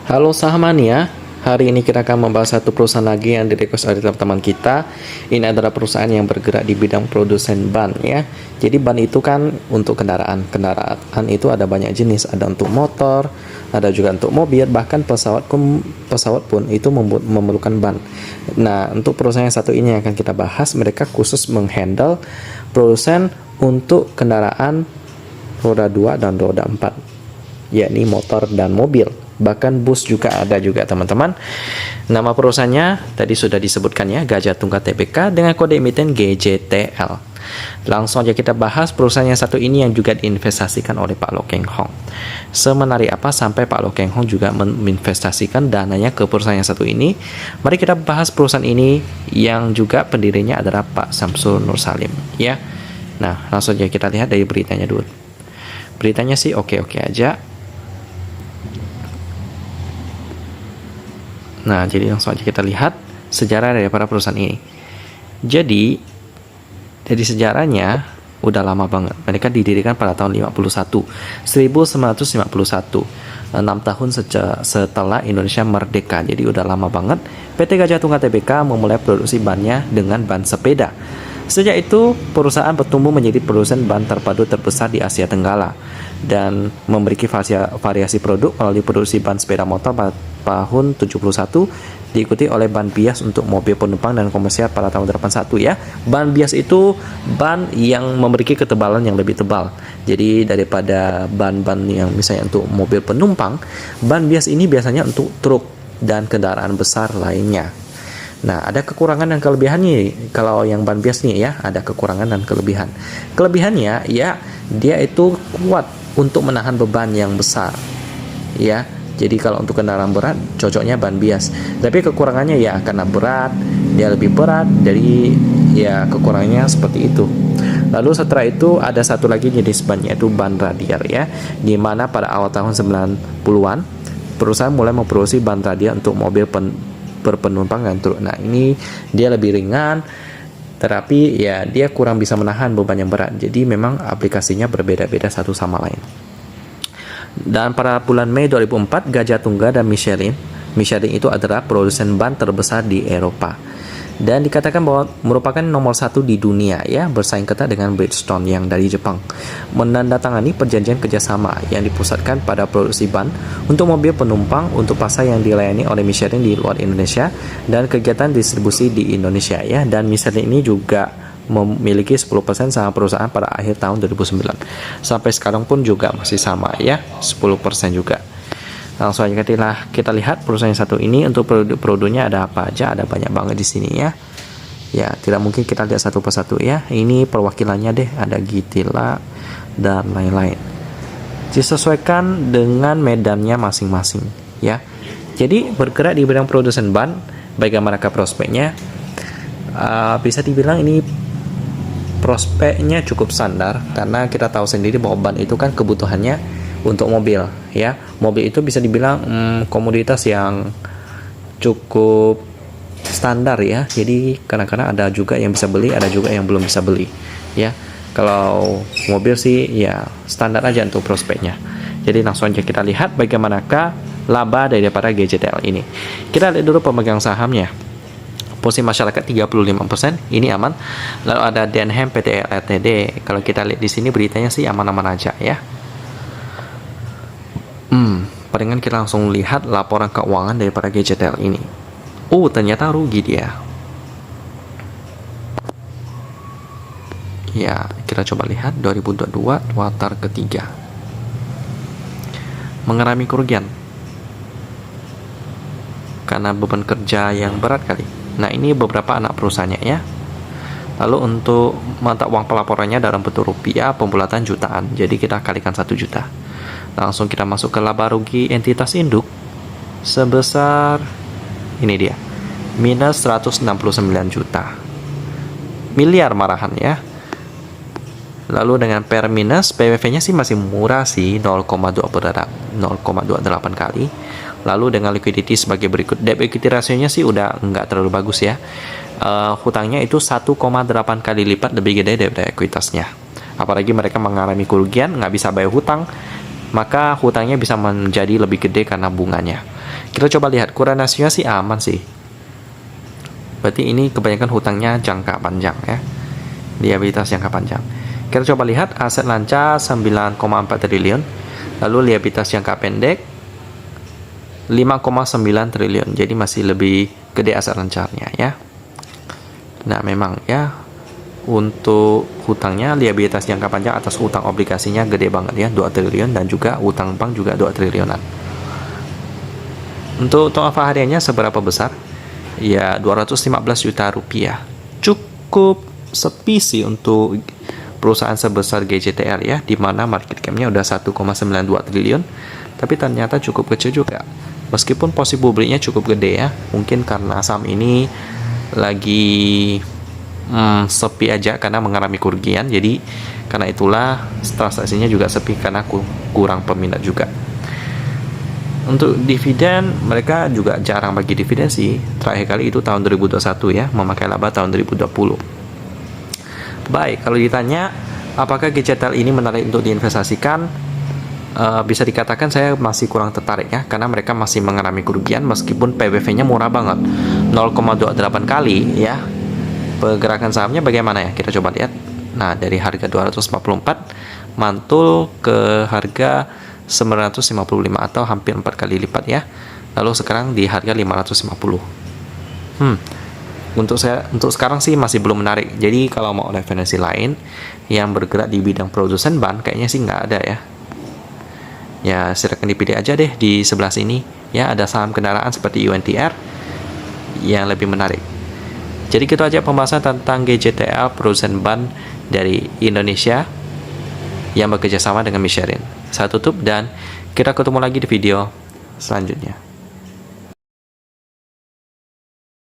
Halo Sahamania, hari ini kita akan membahas satu perusahaan lagi yang di-request oleh teman-teman kita. Ini adalah perusahaan yang bergerak di bidang produsen ban ya. Jadi ban itu kan untuk kendaraan. Kendaraan itu ada banyak jenis, ada untuk motor, ada juga untuk mobil, bahkan pesawat pun itu memerlukan ban. Nah, untuk perusahaan yang satu ini yang akan kita bahas, mereka khusus menghandle produsen untuk kendaraan roda 2 dan roda 4, yakni motor dan mobil. Bahkan bus juga ada juga teman-teman. Nama perusahaannya tadi sudah disebutkan ya, Gajah Tunggal Tbk dengan kode emiten GJTL. Langsung aja kita bahas perusahaan yang satu ini yang juga diinvestasikan oleh Pak Loh Keng Hong. Semenarik apa sampai Pak Loh Keng Hong juga menginvestasikan dananya ke perusahaan yang satu ini? Mari kita bahas perusahaan ini yang juga pendirinya adalah Pak Samsul Nur Salim ya. Nah, langsung aja kita lihat dari beritanya dulu. Beritanya sih oke-oke aja. Nah, jadi langsung aja kita lihat sejarah dari para perusahaan ini. Jadi, dari sejarahnya udah lama banget. Mereka didirikan pada tahun 1951, 6 tahun setelah Indonesia merdeka. Jadi udah lama banget. PT Gajah Tunggal Tbk memulai produksi bannya dengan ban sepeda. Sejak itu, perusahaan bertumbuh menjadi produsen ban terpadu terbesar di Asia Tenggara dan memiliki variasi produk melalui produksi ban sepeda motor pada tahun 71, diikuti oleh ban bias untuk mobil penumpang dan komersial pada tahun 81 ya. Ban bias itu ban yang memiliki ketebalan yang lebih tebal. Jadi daripada ban-ban yang misalnya untuk mobil penumpang, ban bias ini biasanya untuk truk dan kendaraan besar lainnya. Nah, ada kekurangan dan kelebihannya. Kalau yang ban bias nih ya, ada kekurangan dan kelebihan. Kelebihannya ya, dia itu kuat untuk menahan beban yang besar. Ya. Jadi kalau untuk kendaraan berat cocoknya ban bias. Tapi kekurangannya ya karena berat, dia lebih berat. Jadi ya kekurangannya seperti itu. Lalu setelah itu ada satu lagi jenis ban, yaitu ban radial ya. Di mana pada awal tahun 90-an perusahaan mulai memproduksi ban radial untuk mobil berpenumpang dan truk. Nah, ini dia lebih ringan, tetapi ya dia kurang bisa menahan beban yang berat. Jadi memang aplikasinya berbeda-beda satu sama lain. Dan pada bulan Mei 2004, Gajah Tunggal dan Michelin itu adalah produsen ban terbesar di Eropa dan dikatakan bahwa merupakan nomor 1 di dunia ya, bersaing ketat dengan Bridgestone yang dari Jepang. Menandatangani perjanjian kerjasama yang dipusatkan pada produksi ban untuk mobil penumpang untuk pasar yang dilayani oleh Michelin di luar Indonesia dan kegiatan distribusi di Indonesia ya. Dan Michelin ini juga memiliki 10% saham perusahaan pada akhir tahun 2009. Sampai sekarang pun juga masih sama ya, 10% juga. Langsung aja kita lihat perusahaan yang satu ini. Untuk produknya ada apa aja, ada banyak banget di sini ya. Ya, tidak mungkin kita lihat satu persatu ya. Ini perwakilannya deh, ada Gitila dan lain-lain. Disesuaikan dengan medannya masing-masing ya. Jadi bergerak di bidang produsen ban, bagaimanakah prospeknya? Bisa dibilang ini prospeknya cukup standar, karena kita tahu sendiri bahwa ban itu kan kebutuhannya untuk mobil ya. Mobil itu bisa dibilang komoditas yang cukup standar ya. Jadi kadang-kadang ada juga yang bisa beli, ada juga yang belum bisa beli ya. Kalau mobil sih ya standar aja untuk prospeknya. Jadi langsung aja kita lihat bagaimanakah laba daripada GJTL ini. Kita lihat dulu pemegang sahamnya. Posisi masyarakat 35%, ini aman. Lalu ada Denham PT Ltd. Kalau kita lihat di sini beritanya sih aman-aman aja ya. Palingan kita langsung lihat laporan keuangan daripada GJTL ini. Ternyata rugi dia. Ya, kita coba lihat 2022 kuartal ketiga. Mengalami kerugian karena beban kerja yang berat kali. Nah, ini beberapa anak perusahaannya ya. Lalu untuk mata uang pelaporannya dalam bentuk rupiah, pembulatan jutaan. Jadi kita kalikan 1 juta. Langsung kita masuk ke laba rugi entitas induk sebesar ini dia. Minus 169 juta. Miliar marahan ya. Lalu dengan per minus, PBV-nya sih masih murah sih, 0,28 kali. Lalu dengan liquidity sebagai berikut. Debt equity rasionya sih udah nggak terlalu bagus ya. Hutangnya itu 1,8 kali lipat lebih gede daripada ekuitasnya. Apalagi mereka mengalami kerugian, nggak bisa bayar hutang, maka hutangnya bisa menjadi lebih gede karena bunganya. Kita coba lihat kuranasinya sih aman sih. Berarti ini kebanyakan hutangnya jangka panjang ya. Liabilitas jangka panjang. Kita coba lihat aset lancar 9,4 triliun. Lalu liabilitas jangka pendek 5,9 triliun. Jadi masih lebih gede aset lancarnya ya. Nah, memang ya untuk hutangnya liabilitas jangka panjang atas hutang obligasinya gede banget ya, 2 triliun, dan juga hutang bank juga 2 triliunan. Untuk turnover hariannya seberapa besar? Ya 215 juta rupiah. Cukup sepi sih untuk perusahaan sebesar GJTL ya, di mana market cap-nya udah 1,92 triliun, tapi ternyata cukup kecil juga. Meskipun possible belinya cukup gede ya, mungkin karena saham ini lagi sepi aja karena mengalami kerugian, jadi karena itulah transaksinya juga sepi karena kurang peminat juga. Untuk dividen mereka juga jarang bagi dividen sih, terakhir kali itu tahun 2021 ya, memakai laba tahun 2020. Baik, kalau ditanya apakah GJTL ini menarik untuk diinvestasikan, bisa dikatakan saya masih kurang tertarik ya, karena mereka masih mengalami kerugian meskipun PBV-nya murah banget, 0,28 kali ya. Pergerakan sahamnya bagaimana ya, kita coba lihat. Nah, dari harga 244 mantul ke harga 955 atau hampir 4 kali lipat ya. Lalu sekarang di harga 550. Untuk sekarang sih masih belum menarik. Jadi kalau mau referensi lain yang bergerak di bidang produsen ban, kayaknya sih nggak ada ya. Ya silakan dipilih aja deh di sebelah sini. Ya, ada saham kendaraan seperti UNTR yang lebih menarik. Jadi gitu aja pembahasan tentang GJTL, produsen ban dari Indonesia yang bekerja sama dengan Michelin. Saya tutup dan kita ketemu lagi di video selanjutnya.